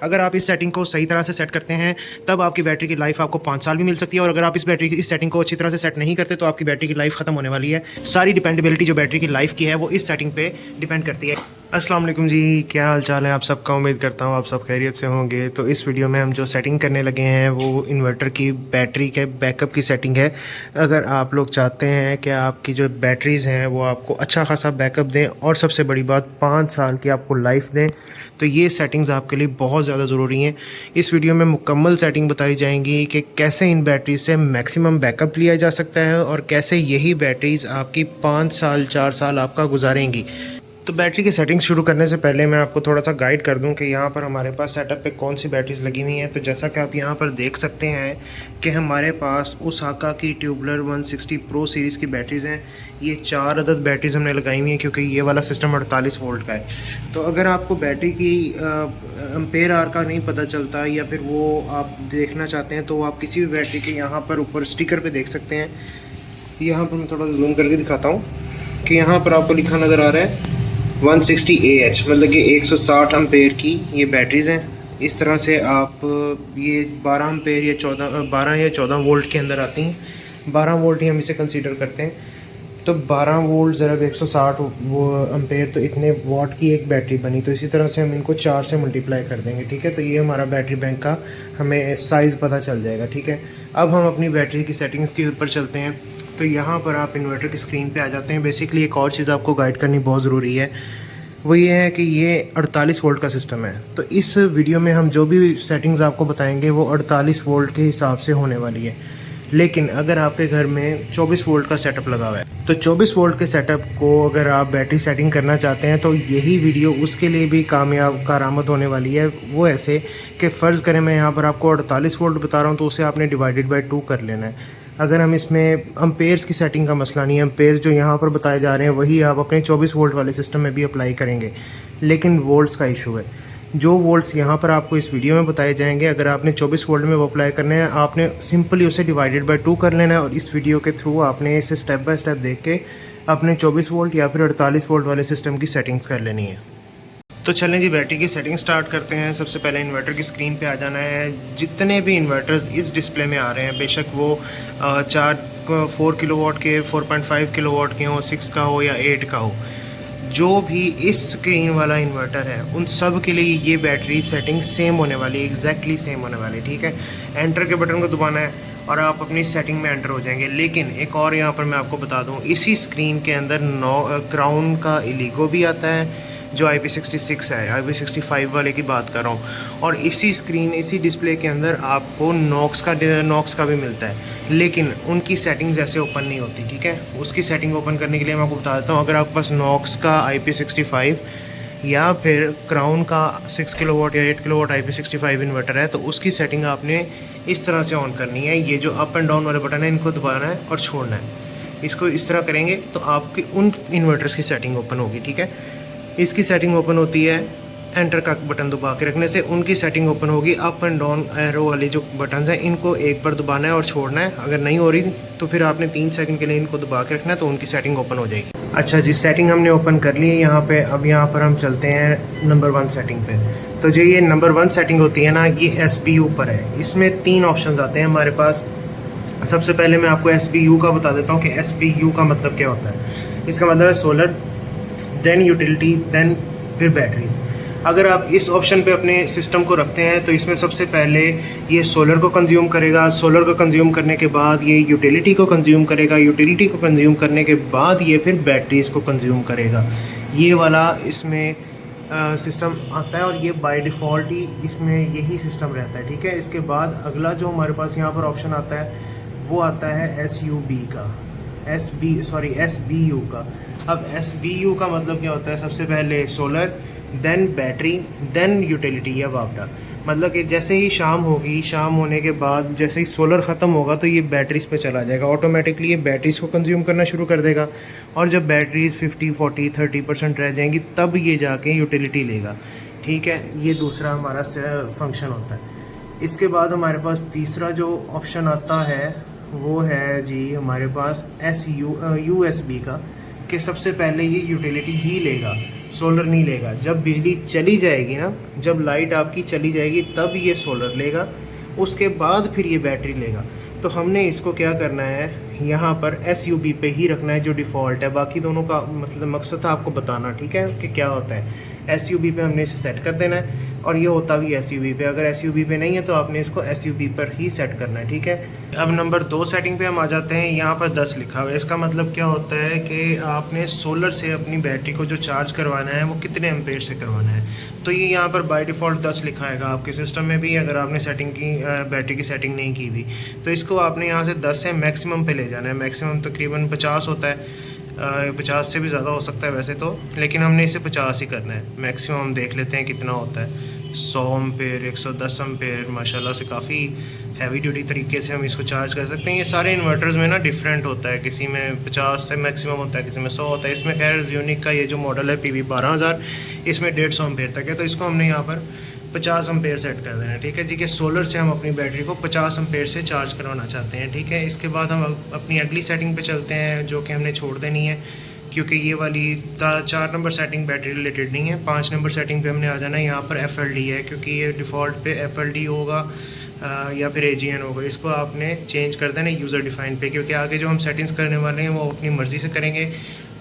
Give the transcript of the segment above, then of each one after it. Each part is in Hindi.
अगर आप इस सेटिंग को सही तरह से सेट करते हैं तब आपकी बैटरी की लाइफ आपको 5 साल भी मिल सकती है, और अगर आप इस सेटिंग को अच्छी तरह से सेट नहीं करते तो आपकी बैटरी की लाइफ ख़त्म होने वाली है। सारी डिपेंडेबिलिटी जो बैटरी की लाइफ की है वो इस सेटिंग पे डिपेंड करती है। अस्सलाम वालेकुम जी, क्या हाल चाल है आप सबका। उम्मीद करता हूँ आप सब खैरियत से होंगे। तो इस वीडियो में हम जो सेटिंग करने लगे हैं वो इन्वर्टर की बैटरी के बैकअप की सेटिंग है। अगर आप लोग चाहते हैं कि आपकी जो बैटरीज़ हैं वो आपको अच्छा खासा बैकअप दें और सबसे बड़ी बात 5 साल की आपको लाइफ दें, तो ये सेटिंग्स आपके लिए बहुत ज़्यादा ज़रूरी हैं। इस वीडियो में मुकम्मल सेटिंग बताई जाएंगी कि कैसे इन बैटरी से मैक्सिमम बैकअप लिया जा सकता है और कैसे यही बैटरीज़ आपकी 5 साल 4 साल आपका गुजारेंगी। तो बैटरी की सेटिंग्स शुरू करने से पहले मैं आपको थोड़ा सा गाइड कर दूं कि यहाँ पर हमारे पास सेटअप पे कौन सी बैटरीज लगी हुई हैं। तो जैसा कि आप यहाँ पर देख सकते हैं कि हमारे पास ओसाका की ट्यूबलर 160 प्रो सीरीज़ की बैटरीज़ हैं। ये 4 अदद बैटरीज हमने लगाई हुई हैं क्योंकि ये वाला सिस्टम 48 वोल्ट का है। तो अगर आपको बैटरी की एम्पेयर आवर का नहीं पता चलता या फिर वो आप देखना चाहते हैं तो आप किसी भी बैटरी के यहाँ पर ऊपर स्टिकर पर देख सकते हैं। यहाँ पर मैं थोड़ा जूम करके दिखाता हूँ कि यहाँ पर आपको लिखा नज़र आ रहा है 160 AH, मतलब कि 160 एम्पेयर की ये बैटरीज़ हैं। इस तरह से आप ये 12 एम्पेयर या 12 या 14 वोल्ट के अंदर आती हैं। 12 वोल्ट ही हम इसे कंसीडर करते हैं। तो 12 वोल्ट ज़रब 160 वो एम्पेयर, तो इतने वाट की एक बैटरी बनी। तो इसी तरह से हम इनको 4 से मल्टीप्लाई कर देंगे, ठीक है। तो ये हमारा बैटरी बैंक का हमें साइज़ पता चल जाएगा, ठीक है। अब हम अपनी बैटरी की सेटिंग्स के ऊपर चलते हैं। तो यहाँ पर आप इन्वर्टर की स्क्रीन पे आ जाते हैं। बेसिकली एक और चीज़ आपको गाइड करनी बहुत ज़रूरी है, वो ये है कि ये 48 वोल्ट का सिस्टम है। तो इस वीडियो में हम जो भी सेटिंग्स आपको बताएंगे वो 48 वोल्ट के हिसाब से होने वाली है। लेकिन अगर आपके घर में 24 वोल्ट का सेटअप लगा हुआ है तो 24 वोल्ट के सेटअप को अगर आप बैटरी सेटिंग करना चाहते हैं तो यही वीडियो उसके लिए भी कारामद होने वाली है। वो ऐसे कि फ़र्ज़ करें मैं यहाँ पर आपको 48 वोल्ट बता रहा हूँ तो उसे आपने डिवाइडेड बाई 2 कर लेना है। अगर हम इसमें एम्पेयर्स की सेटिंग का मसला नहीं है, एम्पेयर जो यहाँ पर बताए जा रहे हैं वही आप अपने 24 वोल्ट वाले सिस्टम में भी अप्लाई करेंगे, लेकिन वोल्ट्स का इशू है। जो वोल्ट्स यहाँ पर आपको इस वीडियो में बताए जाएंगे, अगर आपने 24 वोल्ट में वो अप्लाई करने हैं आपने सिंपली उसे डिवाइडेड बाय 2 कर लेना है और इस वीडियो के थ्रू आपने इसे स्टेप बाय स्टेप देख के अपने 24 वोल्ट या फिर 48 वोल्ट वाले सिस्टम की सेटिंग्स कर लेनी है। तो चलें जी, बैटरी की सेटिंग स्टार्ट करते हैं। सबसे पहले इन्वर्टर की स्क्रीन पे आ जाना है। जितने भी इन्वर्टर्स इस डिस्प्ले में आ रहे हैं, बेशक वो 4 किलोवाट के, 4.5 किलोवाट के हों, 6 का हो या 8 का हो, जो भी इस स्क्रीन वाला इन्वर्टर है उन सब के लिए ये बैटरी सेटिंग सेम होने वाली है, एग्जैक्टली सेम होने वाली है, ठीक है। एंटर के बटन को दबाना है और आप अपनी सेटिंग में एंटर हो जाएंगे। लेकिन एक और यहाँ पर मैं आपको बता दूँ, इसी स्क्रीन के अंदर क्राउन का इलीगो भी आता है जो IP66 है, IP65 वाले की बात कर रहा हूँ। और इसी डिस्प्ले के अंदर आपको नॉक्स का भी मिलता है, लेकिन उनकी सेटिंग्स ऐसे ओपन नहीं होती, ठीक है। उसकी सेटिंग ओपन करने के लिए मैं आपको बता देता हूँ। अगर आपके पास नॉक्स का IP65 या फिर क्राउन का 6 किलोवाट या 8 किलोवाट IP65 इन्वर्टर है तो उसकी सेटिंग आपने इस तरह से ऑन करनी है। ये जो अप एंड डाउन वाले बटन है इनको दबाना है और छोड़ना है। इसको इस तरह करेंगे तो आपकी उन इन्वर्टर्स की सेटिंग ओपन होगी, ठीक है। इसकी सेटिंग ओपन होती है एंटर का बटन दबा के रखने से। उनकी सेटिंग ओपन होगी अप एंड डाउन एरो वाले जो बटन्स हैं इनको एक बार दबाना है और छोड़ना है। अगर नहीं हो रही तो फिर आपने 3 सेकंड के लिए इनको दबा के रखना है तो उनकी सेटिंग ओपन हो जाएगी। अच्छा जी, सेटिंग हमने ओपन कर ली है यहाँ पे। अब यहाँ पर हम चलते हैं नंबर 1 सेटिंग पे। तो जो ये नंबर 1 सेटिंग होती है ना, ये SBU पर है। इसमें 3 ऑप्शन आते हैं हमारे पास। सबसे पहले मैं आपको SBU का बता देता हूँ कि SBU का मतलब क्या होता है। इसका मतलब है सोलर, देन यूटिलिटी, देन फिर बैटरीज। अगर आप इस ऑप्शन पे अपने सिस्टम को रखते हैं तो इसमें सबसे पहले ये सोलर को कंज्यूम करेगा। सोलर को कंज्यूम करने के बाद ये यूटिलिटी को कंज्यूम करेगा। यूटिलिटी को कंज्यूम करने के बाद ये फिर बैटरीज को कंज्यूम करेगा। ये वाला इसमें सिस्टम आता है और ये बाय डिफ़ॉल्ट ही इसमें यही सिस्टम रहता है, ठीक है। इसके बाद अगला जो हमारे पास यहाँ पर ऑप्शन आता है वो आता है SBU का। अब SBU का मतलब क्या होता है, सबसे पहले solar, then battery, then utility या वापडा। मतलब कि जैसे ही शाम होगी, शाम होने के बाद जैसे ही सोलर ख़त्म होगा तो ये बैटरीज़ पे चला जाएगा। ऑटोमेटिकली ये बैटरीज़ को कंज्यूम करना शुरू कर देगा और जब बैटरीज़ 50, 40, 30% रह जाएंगी तब ये जाके यूटिलिटी लेगा, ठीक है। ये दूसरा हमारा फंक्शन होता है। इसके बाद हमारे पास तीसरा जो ऑप्शन आता है वो है जी हमारे पास USB का, कि सबसे पहले ये यूटिलिटी ही लेगा। सोलर नहीं लेगा। जब बिजली चली जाएगी ना, जब लाइट आपकी चली जाएगी तब ये सोलर लेगा, उसके बाद फिर ये बैटरी लेगा। तो हमने इसको क्या करना है, यहाँ पर SUB पे ही रखना है जो डिफ़ॉल्ट है। बाकी दोनों का मतलब मकसद था आपको बताना, ठीक है, कि क्या होता है। SUB पे हमने इसे सेट कर देना है और ये होता भी SUB पे। अगर SUB पे नहीं है तो आपने इसको SUB पर ही सेट करना है, ठीक है। अब नंबर 2 सेटिंग पे हम आ जाते हैं। यहाँ पर 10 लिखा हुआ है। इसका मतलब क्या होता है कि आपने सोलर से अपनी बैटरी को जो चार्ज करवाना है वो कितने एम्पेयर से करवाना है। तो ये यहाँ पर बाय डिफ़ॉल्ट 10 लिखा है आपके सिस्टम में भी, अगर आपने सेटिंग की बैटरी की सेटिंग नहीं की भी। तो इसको आपने यहाँ से 10 से मैक्सिमम पे ले जाना है। मैक्सिमम तकरीबन 50 होता है, 50 से भी ज़्यादा हो सकता है वैसे तो, लेकिन हमने इसे 50 ही करना है। मैक्सिमम हम देख लेते हैं कितना होता है। 100 एम्पेयर, 110 एम्पेयर, माशाल्लाह से काफ़ी हैवी ड्यूटी तरीके से हम इसको चार्ज कर सकते हैं। ये सारे इन्वर्टर्स में ना डिफरेंट होता है, किसी में 50 से मैक्सिमम होता है, किसी में 100 होता है। इसमें खैर यूनिक का ये जो मॉडल है PV 12000, इसमें 150 एम्पेयर तक है। तो इसको हमने यहाँ पर 50 एम्पेयर सेट कर देना है, ठीक है जी। कि सोलर से हम अपनी बैटरी को 50 एम्पेयर से चार्ज करवाना चाहते हैं, ठीक है। इसके बाद हम अपनी अगली सेटिंग पे चलते हैं जो कि हमने छोड़ देनी है, क्योंकि ये वाली 4 नंबर सेटिंग बैटरी रिलेटेड नहीं है। 5 नंबर सेटिंग पे हमने आ जाना है। यहाँ पर FLD है, क्योंकि ये डिफ़ॉल्ट पे FLD होगा या फिर AGN होगा। इसको आपने चेंज कर देना यूज़र डिफ़ाइन पे, क्योंकि आगे जो हम सेटिंग्स करने वाले हैं वो अपनी मर्ज़ी से करेंगे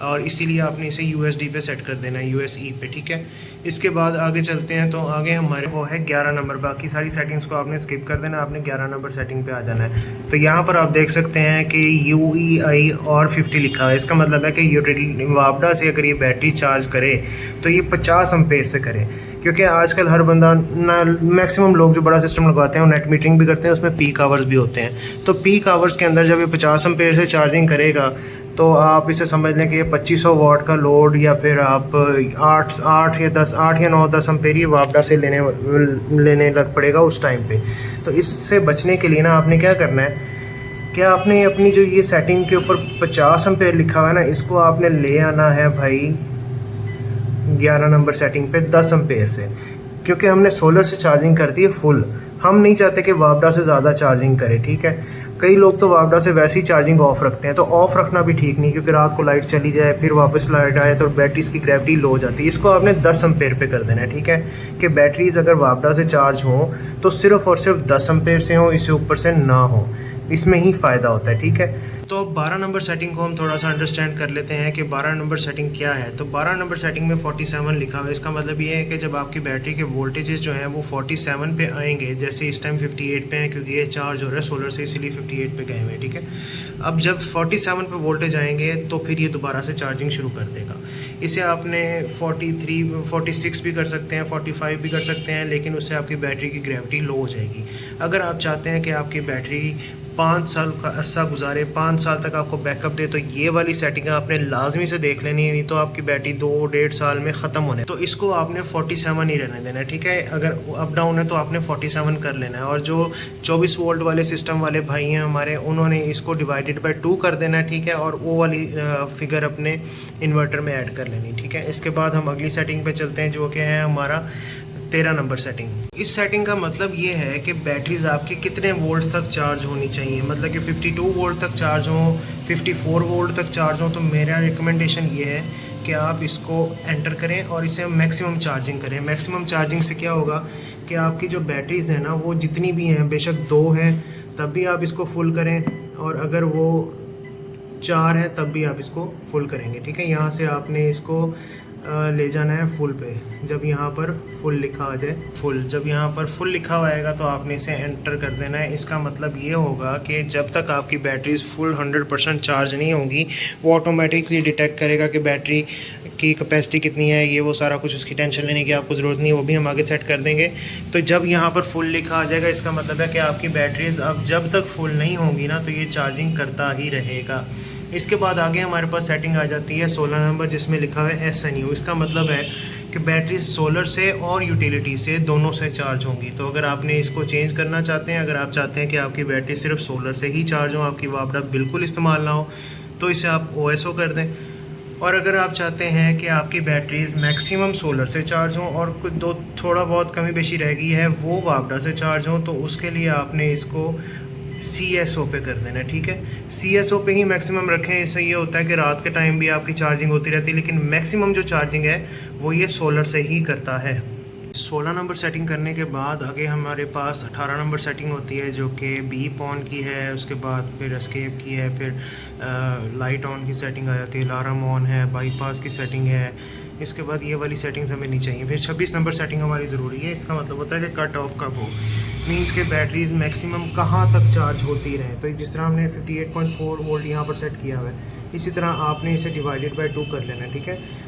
और इसीलिए आपने इसे USD पे सेट कर देना है, USE पे, ठीक है। इसके बाद आगे चलते हैं। तो आगे हमारे वो है 11 नंबर। बाकी सारी सेटिंग्स को आपने स्किप कर देना, आपने 11 नंबर सेटिंग पे आ जाना है। तो यहाँ पर आप देख सकते हैं कि UEI और 50 लिखा है। इसका मतलब है कि यूटिलिटी वापडा से अगर ये बैटरी चार्ज करे तो ये 50 एम्पेयर से करे, क्योंकि आजकल हर बंदा ना, मैक्सिमम लोग जो बड़ा सिस्टम लगवाते हैं वो नेट मीटरिंग भी करते हैं, उसमें पीक आवर्स भी होते हैं। तो पीक आवर्स के अंदर जब ये 50 एम्पेयर से चार्जिंग करेगा तो आप इसे समझ लें कि ये 2500 वाट का लोड, या फिर आप 8 या 9 10 एम्पेयर ये वापडा से लेने लग पड़ेगा उस टाइम पे। तो इससे बचने के लिए ना आपने क्या करना है कि आपने अपनी जो ये सेटिंग के ऊपर 50 एम्पेयर लिखा हुआ है ना, इसको आपने ले आना है भाई 11 नंबर सेटिंग पे 10 एम्पेयर से, क्योंकि हमने सोलर से चार्जिंग कर दी है फुल। हम नहीं चाहते कि वापडा से ज़्यादा चार्जिंग करे, ठीक है। कई लोग तो वापडा से वैसे ही चार्जिंग ऑफ रखते हैं, तो ऑफ रखना भी ठीक नहीं, क्योंकि रात को लाइट चली जाए फिर वापस लाइट आए तो बैटरीज़ की ग्रेविटी लो हो जाती है। इसको आपने 10 एम्पेयर पे कर देना है, ठीक है। कि बैटरीज़ अगर वापडा से चार्ज हों तो सिर्फ़ और सिर्फ 10 एम्पेयर से हों, इससे ऊपर से ना हो, इसमें ही फ़ायदा होता है, ठीक है। तो 12 नंबर सेटिंग को हम थोड़ा सा अंडरस्टैंड कर लेते हैं कि 12 नंबर सेटिंग क्या है। तो 12 नंबर सेटिंग में 47 लिखा हुआ है। इसका मतलब ये है कि जब आपकी बैटरी के वोल्टेजेस जो हैं वो 47 पे आएंगे, जैसे इस टाइम 58 पे हैं क्योंकि ये चार्ज हो रहा है सोलर से, इसीलिए 58 पे गए हुए हैं, ठीक है। अब जब 47 पे वोल्टेज आएंगे तो फिर ये दोबारा से चार्जिंग शुरू कर देगा। इसे आपने 43 46 भी कर सकते हैं, 45 भी कर सकते हैं, लेकिन उससे आपकी बैटरी की ग्रेविटी लो हो जाएगी। अगर आप चाहते हैं कि आपकी बैटरी 5 साल का अरसा गुजारे, 5 साल तक आपको बैकअप दे, तो ये वाली सेटिंग आपने लाजमी से देख लेनी है, नहीं तो आपकी बैटरी 2-1.5 साल में ख़त्म होने। तो इसको आपने 47 ही रहने देना है, ठीक है। अगर अप डाउन है तो आपने 47 कर लेना है। और जो 24 वोल्ट वाले सिस्टम वाले भाई हैं हमारे, उन्होंने इसको डिवाइडेड बाय 2 कर देना है, ठीक है। और वो वाली फिगर अपने इन्वर्टर में ऐड कर लेनी, ठीक है। इसके बाद हम अगली सेटिंग पे चलते हैं जो कि है हमारा 13 नंबर सेटिंग। इस सेटिंग का मतलब ये है कि बैटरीज आपकी कितने वोल्ट तक चार्ज होनी चाहिए, मतलब कि 52 वोल्ट तक चार्ज हो, 54 वोल्ट तक चार्ज हो। तो मेरा रिकमेंडेशन ये है कि आप इसको एंटर करें और इसे मैक्सिमम चार्जिंग करें। मैक्सिमम चार्जिंग से क्या होगा कि आपकी जो बैटरीज हैं ना, वो जितनी भी हैं, बेशक 2 हैं तब भी आप इसको फुल करें, और अगर वो 4 है तब भी आप इसको फुल करेंगे, ठीक है। यहाँ से आपने इसको ले जाना है फुल पे। जब यहाँ पर फुल लिखा आ जाए, फुल जब यहाँ पर फुल लिखा हुआ आएगा तो आपने इसे एंटर कर देना है। इसका मतलब ये होगा कि जब तक आपकी बैटरीज फुल 100% चार्ज नहीं होंगी, वो ऑटोमेटिकली डिटेक्ट करेगा कि बैटरी की कैपेसिटी कितनी है, ये वो सारा कुछ। उसकी टेंशन लेने की आपको ज़रूरत नहीं है, वो भी हम आगे सेट कर देंगे। तो जब यहाँ पर फुल लिखा आ जाएगा, इसका मतलब है कि आपकी बैटरीज अब जब तक फुल नहीं होंगी ना, तो ये चार्जिंग करता ही रहेगा। इसके बाद आगे हमारे पास सेटिंग आ जाती है 16 नंबर, जिसमें लिखा हुआ है SNU। इसका मतलब है कि बैटरी सोलर से और यूटिलिटी से दोनों से चार्ज होंगी। तो अगर आपने इसको चेंज करना चाहते हैं, अगर आप चाहते हैं कि आपकी बैटरी सिर्फ सोलर से ही चार्ज हो, आपकी वापडा बिल्कुल इस्तेमाल ना हो, तो इसे आप OSO कर दें। और अगर आप चाहते हैं कि आपकी बैटरीज मैक्सिमम सोलर से चार्ज हों और कुछ थोड़ा बहुत कमी बेशी रह गई है वो वापडा से चार्ज हों, तो उसके लिए आपने इसको CSO पे कर देना है, ठीक है। CSO पे ही मैक्सिमम रखें, इससे ये होता है कि रात के टाइम भी आपकी चार्जिंग होती रहती है, लेकिन मैक्सिमम जो चार्जिंग है वो ये सोलर से ही करता है। 16 नंबर सेटिंग करने के बाद आगे हमारे पास 18 नंबर सेटिंग होती है, जो कि बीप ऑन की है, उसके बाद फिर एस्केप की है, फिर लाइट ऑन की सेटिंग आ जाती है, अलार्म ऑन है, बाईपास की सेटिंग है। इसके बाद ये वाली सेटिंग्स हमें नहीं चाहिए। फिर 26 नंबर सेटिंग हमारी ज़रूरी है। इसका मतलब होता है कि कट ऑफ कब हो, मीन्स के बैटरीज मैक्सिमम कहाँ तक चार्ज होती रहें। तो जिस तरह हमने 58.4 वोल्ट यहाँ पर सेट किया हुआ है, इसी तरह आपने इसे डिवाइडेड बाई 2 कर लेना है, ठीक है।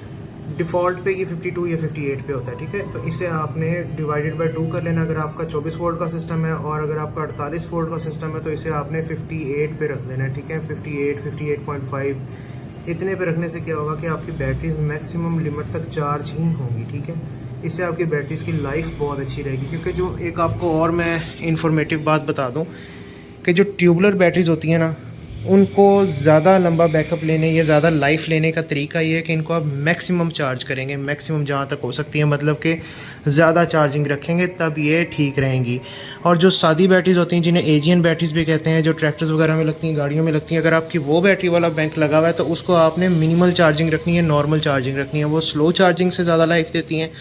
डिफ़ॉल्ट पे ये 52 या 58 पे होता है, ठीक है। तो इसे आपने डिवाइडेड बाई 2 कर लेना। अगर आपका 24 वोल्ट का सिस्टम है और अगर आपका 48 वोल्ट का सिस्टम है तो इसे आपने 58 पे रख देना है, ठीक है। 58, 58.5 इतने पे रखने से क्या होगा कि आपकी बैटरीज मैक्सिमम लिमिट तक चार्ज ही होंगी, ठीक है। इससे आपकी बैटरीज की लाइफ बहुत अच्छी रहेगी। क्योंकि जो एक आपको और मैं इंफॉर्मेटिव बात बता दूं कि जो ट्यूबुलर बैटरीज होती हैं ना, उनको ज़्यादा लंबा बैकअप लेने या ज़्यादा लाइफ लेने का तरीका ये है कि इनको आप मैक्सिमम चार्ज करेंगे, मैक्सिमम जहाँ तक हो सकती है, मतलब कि ज़्यादा चार्जिंग रखेंगे तब ये ठीक रहेंगी। और जो सादी बैटरीज होती हैं, जिन्हें एजियन बैटरीज भी कहते हैं, जो ट्रैक्टर्स वगैरह में लगती हैं, गाड़ियों में लगती हैं, अगर आपकी वो बैटरी वाला बैंक लगा हुआ है तो उसको आपने मिनिमल चार्जिंग रखनी है, नॉर्मल चार्जिंग रखनी है। वो स्लो चार्जिंग से ज़्यादा लाइफ देती हैं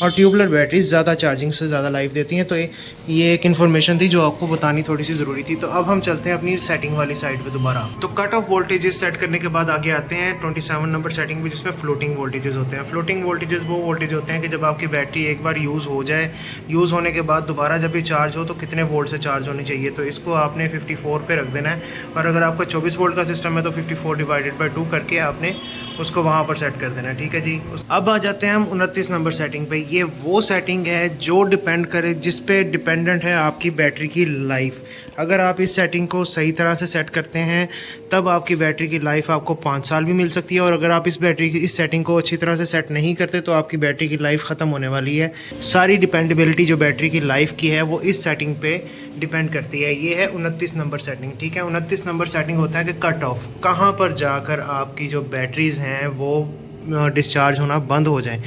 और ट्यूबुलर बैटरीज ज़्यादा चार्जिंग से ज़्यादा लाइफ देती हैं। तो ये एक इन्फॉर्मेशन थी जो आपको बतानी थोड़ी सी ज़रूरी थी। तो अब हम चलते हैं अपनी सेटिंग वाली साइड पे दोबारा। तो कट ऑफ वोल्टेजेस सेट करने के बाद आगे आते हैं 27 नंबर सेटिंग पे, जिसमें फ्लोटिंग वोल्टेजेस होते हैं। फ्लोटिंग वोल्टेजेस वो वोल्टेज होते हैं कि जब आपकी बैटरी एक बार यूज़ हो जाए, यूज़ होने के बाद दोबारा जब भी चार्ज हो तो कितने वोल्ट से चार्ज होनी चाहिए। तो इसको आपने 54 पे रख देना है। और अगर आपका 24 वोल्ट का सिस्टम है तो 54 डिवाइडेड बाई 2 करके आपने उसको वहाँ पर सेट कर देना है, ठीक है जी। अब आ जाते हैं हम 29 नंबर सेटिंग पे। ये वो सेटिंग है जो डिपेंड करे, जिस पे डिपेंडेंट है आपकी बैटरी की लाइफ। अगर आप इस सेटिंग को सही तरह से सेट करते हैं तब आपकी बैटरी की लाइफ आपको 5 साल भी मिल सकती है। और अगर आप इस सेटिंग को अच्छी तरह से सेट नहीं करते तो आपकी बैटरी की लाइफ ख़त्म होने वाली है। सारी डिपेंडेबिलिटी जो बैटरी की लाइफ की है वो इस सेटिंग पे डिपेंड करती है। ये है 29 नंबर सेटिंग, ठीक है। 29 नंबर सेटिंग होता है कि कट ऑफ, कहाँ पर जाकर आपकी जो बैटरीज़ हैं वो डिस्चार्ज होना बंद हो जाएं।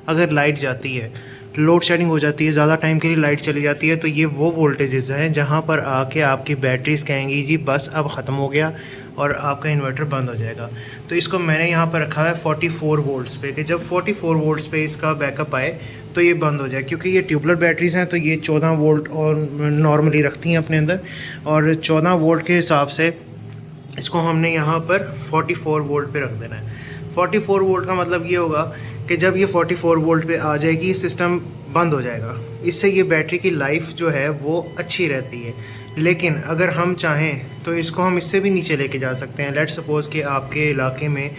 अगर लाइट जाती है, लोड शेडिंग हो जाती है, ज़्यादा टाइम के लिए लाइट चली जाती है, तो ये वो वोल्टेजेस हैं जहाँ पर आके आपकी बैटरीज कहेंगी जी बस अब ख़त्म हो गया और आपका इन्वर्टर बंद हो जाएगा। तो इसको मैंने यहाँ पर रखा है 44 वोल्ट्स पे, कि जब 44 वोल्ट्स पे इसका बैकअप आए तो ये बंद हो जाए। क्योंकि ये ट्यूबुलर बैटरीज़ हैं तो ये 14 वोल्ट और नॉर्मली रखती हैं अपने अंदर, और 14 वोल्ट के हिसाब से इसको हमने यहाँ पर 44 वोल्ट पे रख देना है। 44 वोल्ट का मतलब ये होगा कि जब ये 44 वोल्ट पे आ जाएगी सिस्टम बंद हो जाएगा। इससे ये बैटरी की लाइफ जो है वो अच्छी रहती है। लेकिन अगर हम चाहें तो इसको हम इससे भी नीचे लेके जा सकते हैं। लेट्स सपोज़ कि आपके इलाके में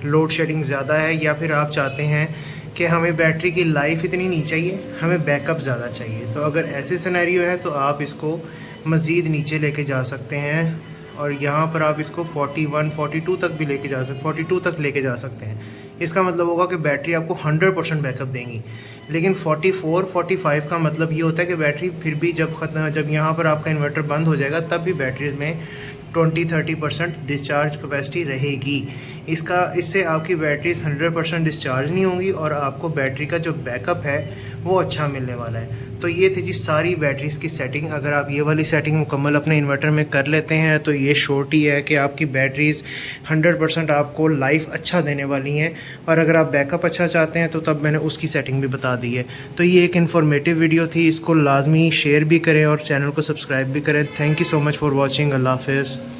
लोड शेडिंग ज़्यादा है, या फिर आप चाहते हैं कि हमें बैटरी की लाइफ इतनी नहीं चाहिए, हमें बैकअप ज़्यादा चाहिए। तो अगर ऐसे सिनेरियो है तो आप इसको मज़ीद नीचे लेके जा सकते हैं और यहाँ पर आप इसको 41, 42 तक भी लेके जा सकते, 42 तक लेके जा सकते हैं। इसका मतलब होगा कि बैटरी आपको 100% बैकअप देंगी। लेकिन 44, 45 का मतलब ये होता है कि बैटरी फिर भी जब यहाँ पर आपका इन्वर्टर बंद हो जाएगा तब भी बैटरीज में 20-30% डिस्चार्ज कैपेसिटी रहेगी। इससे आपकी बैटरीज 100% डिस्चार्ज नहीं होंगी और आपको बैटरी का जो बैकअप है वो अच्छा मिलने वाला है। तो ये थी जी सारी बैटरीज़ की सेटिंग। अगर आप ये वाली सेटिंग मुकम्मल अपने इन्वर्टर में कर लेते हैं तो ये श्योरिटी है कि आपकी बैटरीज़ 100% आपको लाइफ अच्छा देने वाली हैं। और अगर आप बैकअप अच्छा चाहते हैं तो तब मैंने उसकी सेटिंग भी बता दी है। तो ये एक इन्फॉर्मेटिव वीडियो थी, इसको लाजमी शेयर भी करें और चैनल को सब्सक्राइब भी करें। Thank you so much for watching. अल्लाह हाफ़िज़।